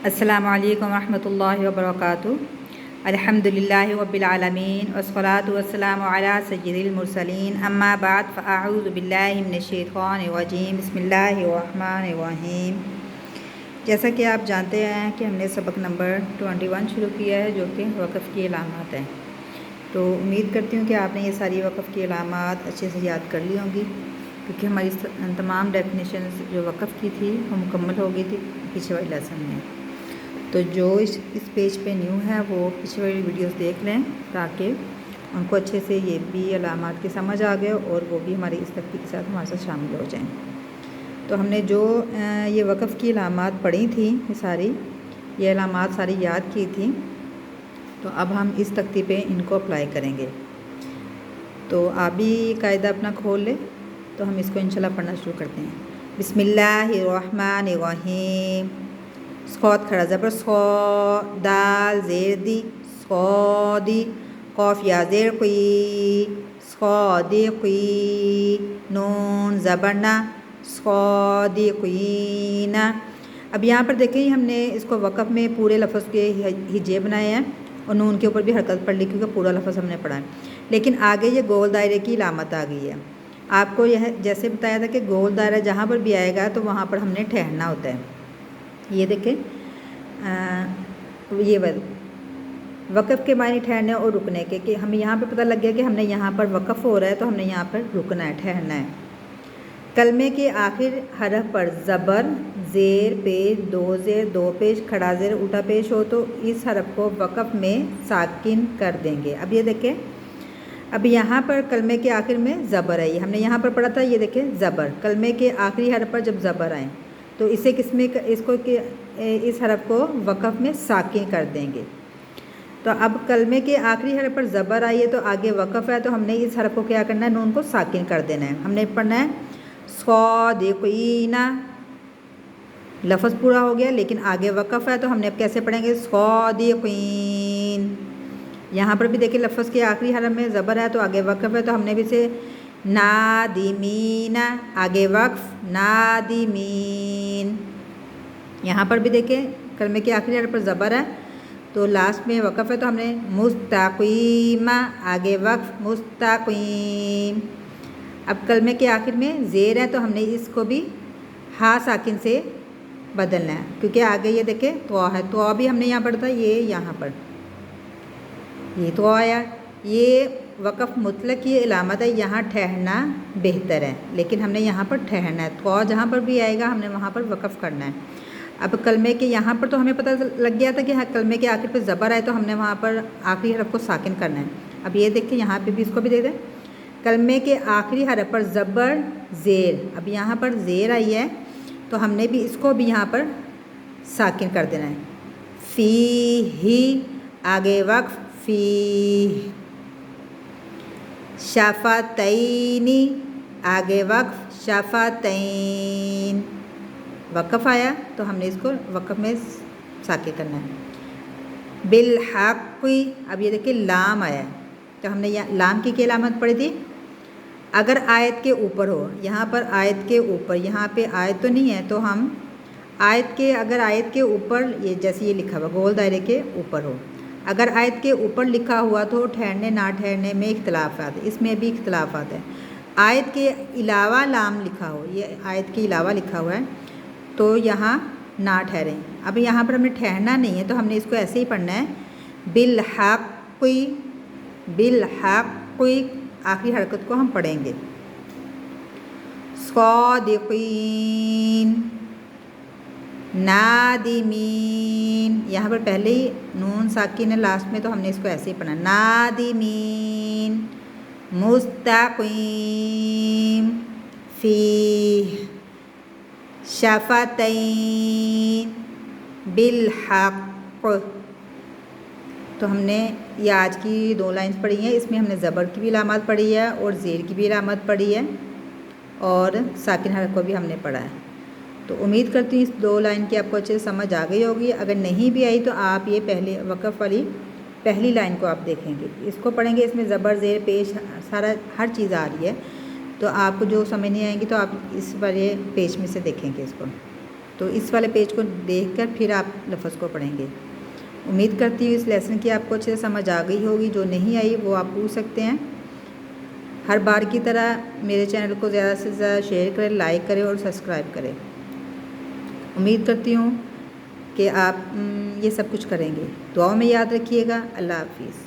अस्सलामु अलैकुम रहमतुल्लाहि व बरकातुहू। अल्हम्दुलिल्लाहि रब्बिल आलमीन वस्सलातु वस्सलामु अला सय्यिदिल मुरसलीन अम्मा बाद फ़अऊज़ु बिल्लाहि मिनश शैतानिर रजीम बिस्मिल्लाहिर रहमानिर रहीम। जैसा कि आप जानते हैं कि हमने सबक नंबर 21 शुरू किया है, जो कि वक़्फ़ की अलामात है। तो उम्मीद करती हूँ कि आपने ये सारी वक़्फ़ की अलामात अच्छे से याद कर ली होंगी, क्योंकि हमारी तमाम डेफिनेशंस जो वक़्फ़ की थी वो मुकम्मल हो गई थी पिछले वाले लेसन में। तो जो इस पेज पे न्यू है वो पिछले वाली वीडियोस देख लें, ताकि उनको अच्छे से ये भी अलामात की समझ आ गए और वो भी हमारी इस तख्ती के साथ हमारे साथ शामिल हो जाएं। तो हमने जो ये वक़्फ़ की अलामात पढ़ी थी, ये अलामात सारी याद की थी। तो अब हम इस तख्ती पे इनको अप्लाई करेंगे। तो आप भी कायदा अपना खोल लें, तो हम इसको इंशाल्लाह पढ़ना शुरू करते हैं। बिस्मिल्लाहिर्रहमानिर्रहीम। स्कॉत खड़ा ज़बर स्कॉ, दाल ज़ेर दी स्कॉदी, कॉफ या ज़ेर कुई स्कॉदी कुई, नून ज़बरना स्कॉदी कुईना। अब यहाँ पर देखें, हमने इसको वक़्फ़ में पूरे लफ्ज़ के हिज्जे बनाए हैं और नून के ऊपर भी हरकत पढ़ ली, क्योंकि पूरा लफ्ज़ हमने पढ़ा है। लेकिन आगे ये गोल दायरे की अलामत आ गई है। आपको यह जैसे बताया था कि गोल दायरा जहाँ पर भी आएगा तो वहाँ पर हमने ठहरना होता है। ये देखें, ये वक़्फ़ के मायने ठहरने और रुकने के, कि हमें यहाँ पे पता लग गया कि हमने यहाँ पर वक़्फ़ हो रहा है तो हमने यहाँ पर रुकना है, ठहरना है। कलमे के आखिर हरफ पर ज़बर, ज़ेर पेश, दो ज़ेर, दो पेश, खड़ा ज़ेर, उल्टा पेश हो तो इस हरफ को वक़्फ़ में साकिन कर देंगे। अब ये देखें, अब यहाँ पर कलमे के आखिर में ज़बर है, ये हमने यहाँ पर पढ़ा था। ये देखें ज़बर, कलमे के आखिरी हरफ पर जब ज़बर आए तो इसे इस हरफ को वक़्फ़ में साकिन कर देंगे। तो अब कलमे के आखिरी हरफ पर ज़बर आई है तो आगे वक़्फ़ है, तो हमने इस हरफ को क्या करना है, नून को साकिन कर देना है। हमने पढ़ना है सौदिक़ीना, लफ्ज़ पूरा हो गया लेकिन आगे वक़्फ़ है, तो हमने अब कैसे पढ़ेंगे, सौदिक़ीन। यहाँ पर भी देखिए लफ्ज़ के आखिरी हरफ में ज़बर है तो आगे वक़्फ़ है, तो हमने भी इसे नादिमीना, आगे वक़्फ़ नादिमीन। यहाँ पर भी देखें कलमे के आखिरी हरफ पर ज़बर है तो लास्ट में वक़्फ़ है, तो हमने मुस्तक़ीमा, आगे वक़्फ़ मुस्तक़ीम। अब कलमे के आखिर में ज़ेर है तो हमने इसको भी हा साकिन से बदलना है, क्योंकि आगे ये देखें तो है, तो भी हमने यहाँ पढ़ा था, ये यहाँ पर ये तो आया। ये वक़्फ़ मुतलक़ की अलामत है, यहाँ ठहरना बेहतर है, लेकिन हमने यहाँ पर ठहरना है। तो जहाँ पर भी आएगा हमने वहाँ पर वक़्फ़ करना है। अब कलमे के यहाँ पर तो हमें पता लग गया था कि हाँ, कलमे के आखिर पे ज़बर आए तो हमने वहाँ पर आखिरी हरफ को साकिन करना है। अब ये देखिए यहाँ पे भी इसको भी दे दें, कलमे के आखिरी हरफ पर ज़बर ज़ेर, अब यहाँ पर ज़ेर आई है तो हमने भी इसको भी यहाँ पर साकिन कर देना है। फ़ी ही, आगे वक़्फ़ फ़ी। शफ़तैनी, आगे वक़्फ़ शफ़तैन। वक़्फ़ आया तो हमने इसको वक़्फ़ में साकिन करना है। बिलहक़्क़ि, अब ये देखिए लाम आया है तो हमने यहाँ लाम की क्या अलामत पढ़ी थी, अगर आयत के ऊपर हो, यहाँ पर आयत के ऊपर, यहाँ पे आयत तो नहीं है तो हम अगर आयत के ऊपर, ये जैसे ये लिखा हुआ गोल दायरे के ऊपर हो, अगर आयत के ऊपर लिखा हुआ तो ठहरने ना ठहरने में इख्तलाफात है, इसमें भी इख्तलाफात है। आयत के अलावा लाम लिखा हो, ये आयत के अलावा लिखा हुआ है तो यहाँ ना ठहरें। अब यहाँ पर हमने ठहरना नहीं है तो हमने इसको ऐसे ही पढ़ना है, बिलहक़्क़ि, बिलहक़्क़ि, आखिरी हरकत को हम पढ़ेंगे। सौदिक़ीन, नादिमीन, यहाँ पर पहले ही नून साकिन है लास्ट में तो हमने इसको ऐसे ही पढ़ना, नादिमीन, मुस्तक़ीम, फ़ी, शफ़तैन, बिलहक़्क़। तो हमने ये आज की 2 लाइन्स पढ़ी हैं, इसमें हमने ज़बर की भी अलामत पढ़ी है और ज़ेर की भी अलामत पढ़ी है और साकिन हरफ को भी हमने पढ़ा है। तो उम्मीद करती हूँ इस 2 लाइन की आपको अच्छे से समझ आ गई होगी। अगर नहीं भी आई तो आप ये पहले वक़्फ़ वाली पहली लाइन को आप देखेंगे, इसको पढ़ेंगे, इसमें ज़बर ज़ेर पेश सारा हर चीज़ आ रही है। तो आपको जो समझ नहीं आएंगी तो आप इस वाले पेज में से देखेंगे इसको। तो इस वाले पेज को देखकर फिर आप लफ्ज़ को पढ़ेंगे। उम्मीद करती हूँ इस लेसन की आपको अच्छे से समझ आ गई होगी। जो नहीं आई वो आप पूछ सकते हैं। हर बार की तरह मेरे चैनल को ज़्यादा से ज़्यादा शेयर करें, लाइक करें और सब्सक्राइब करें। उम्मीद करती हूँ कि आप ये सब कुछ करेंगे। दुआओं में याद रखिएगा। अल्लाह हाफिज़।